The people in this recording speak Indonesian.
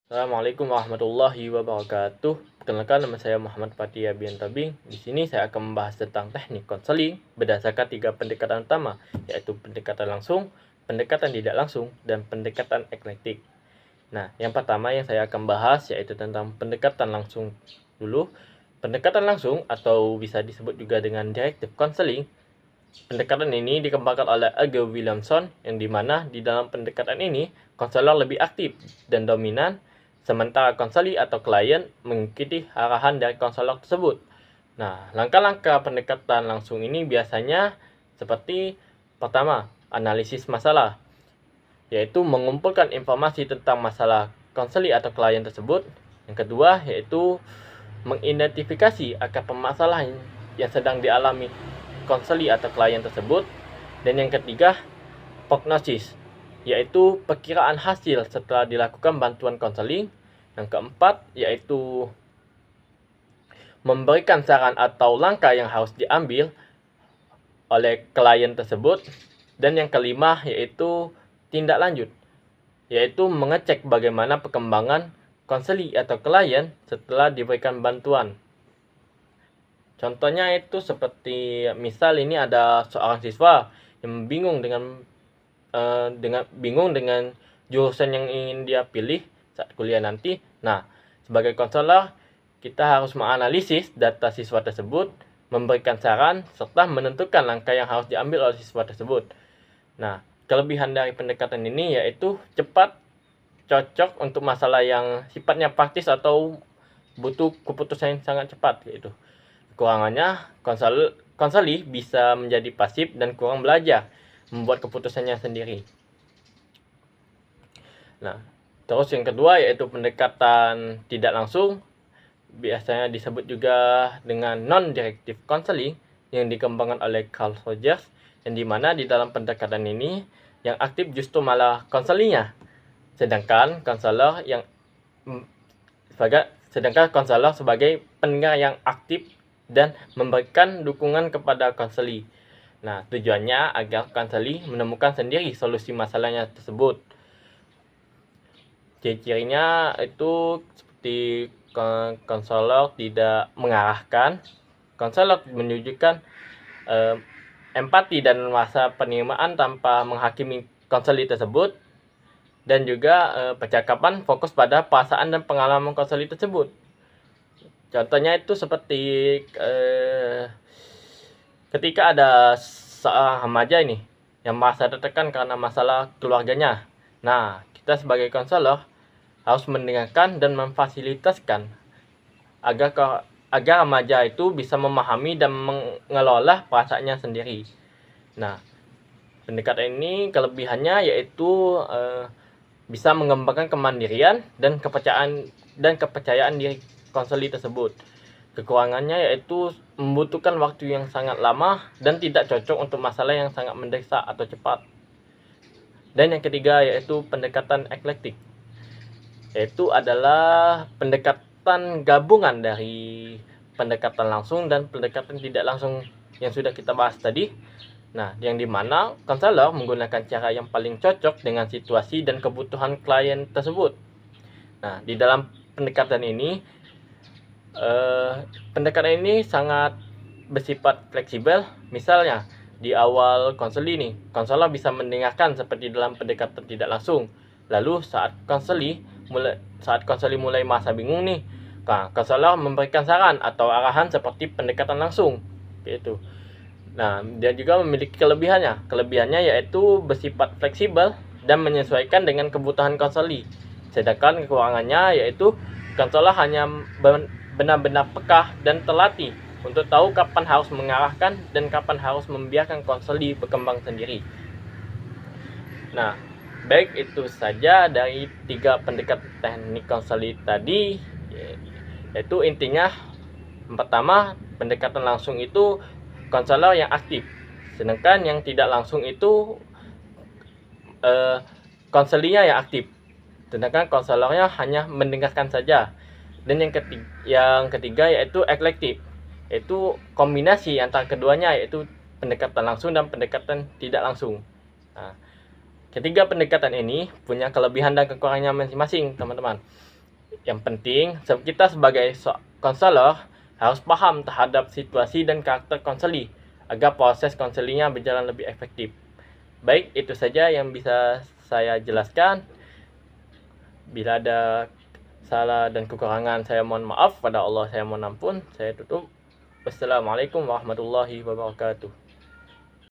Assalamualaikum warahmatullahi wabarakatuh. Perkenalkan, nama saya Muhammad Fatia Biantabing. Di sini saya akan membahas tentang teknik konseling berdasarkan 3 pendekatan utama, yaitu pendekatan langsung, pendekatan tidak langsung, dan pendekatan eklektik. Nah, yang pertama yang saya akan bahas yaitu tentang pendekatan langsung dulu. Pendekatan langsung atau bisa disebut juga dengan directive counseling. Pendekatan ini dikembangkan oleh Age Williamson, yang dimana di dalam pendekatan ini konselor lebih aktif dan dominan, sementara konseli atau klien mengikuti arahan dari konselor tersebut. Nah, langkah-langkah pendekatan langsung ini biasanya seperti pertama, analisis masalah, yaitu mengumpulkan informasi tentang masalah konseli atau klien tersebut. Yang kedua, yaitu mengidentifikasi akar permasalahan yang sedang dialami konseli atau klien tersebut. Dan yang ketiga, prognosis, yaitu perkiraan hasil setelah dilakukan bantuan konseling. Yang keempat, yaitu memberikan saran atau langkah yang harus diambil oleh klien tersebut. Dan yang kelima, yaitu tindak lanjut, yaitu mengecek bagaimana perkembangan konseli atau klien setelah diberikan bantuan. Contohnya itu seperti misal ini ada seorang siswa yang bingung dengan jurusan yang ingin dia pilih saat kuliah nanti. Nah, sebagai konselor kita harus menganalisis data siswa tersebut, memberikan saran serta menentukan langkah yang harus diambil oleh siswa tersebut. Nah, kelebihan dari pendekatan ini yaitu cepat, cocok untuk masalah yang sifatnya praktis atau butuh keputusan yang sangat cepat gitu. Kekurangannya, konseli bisa menjadi pasif dan kurang belajar membuat keputusannya sendiri. Nah, terus yang kedua yaitu pendekatan tidak langsung, biasanya disebut juga dengan non-directive counseling, yang dikembangkan oleh Carl Rogers, yang dimana di dalam pendekatan ini yang aktif justru malah konselingnya, sedangkan konselor sebagai pendengar yang aktif dan memberikan dukungan kepada konseli. Nah, tujuannya agar konseli menemukan sendiri solusi masalahnya tersebut. Ciri-cirinya itu seperti konselor tidak mengarahkan, konselor menunjukkan empati dan rasa penerimaan tanpa menghakimi konseli tersebut, dan juga percakapan fokus pada perasaan dan pengalaman konseli tersebut. Contohnya itu seperti ketika ada seorang remaja ini yang merasa tertekan karena masalah keluarganya. Nah, kita sebagai konselor harus mendengarkan dan memfasilitaskan agar remaja itu bisa memahami dan mengelola perasaannya sendiri. Nah, pendekatan ini kelebihannya yaitu bisa mengembangkan kemandirian dan kepercayaan diri konseli tersebut. Kekurangannya yaitu membutuhkan waktu yang sangat lama dan tidak cocok untuk masalah yang sangat mendesak atau cepat. Dan yang ketiga yaitu pendekatan eklektik, yaitu adalah pendekatan gabungan dari pendekatan langsung dan pendekatan tidak langsung yang sudah kita bahas tadi. Nah, yang dimana konselor menggunakan cara yang paling cocok dengan situasi dan kebutuhan klien tersebut. Nah, di dalam pendekatan ini sangat bersifat fleksibel. Misalnya di awal konseli nih, konselor bisa mendengarkan seperti dalam pendekatan tidak langsung. Lalu saat konseli mulai merasa bingung nih, konselor memberikan saran atau arahan seperti pendekatan langsung gitu. Nah, dia juga memiliki kelebihannya. Kelebihannya yaitu bersifat fleksibel dan menyesuaikan dengan kebutuhan konseli. Sedangkan kekurangannya yaitu konselor hanya benar-benar peka dan terlatih untuk tahu kapan harus mengarahkan dan kapan harus membiarkan konseli berkembang sendiri. Nah, baik itu saja dari 3 pendekatan teknik konseli tadi, yaitu intinya pertama, pendekatan langsung itu konselor yang aktif, sedangkan yang tidak langsung itu konselinya yang aktif, sedangkan konselornya hanya mendengarkan saja. Dan yang ketiga yaitu eklektik, yaitu kombinasi antara keduanya, yaitu pendekatan langsung dan pendekatan tidak langsung. Nah, ketiga pendekatan ini punya kelebihan dan kekurangannya masing-masing, teman-teman. Yang penting kita sebagai konselor harus paham terhadap situasi dan karakter konseli agar proses konselingnya berjalan lebih efektif. Baik, itu saja yang bisa saya jelaskan. Bila ada salah dan kekurangan, saya mohon maaf. Pada Allah saya mohon ampun. Saya tutup. Wassalamualaikum warahmatullahi wabarakatuh.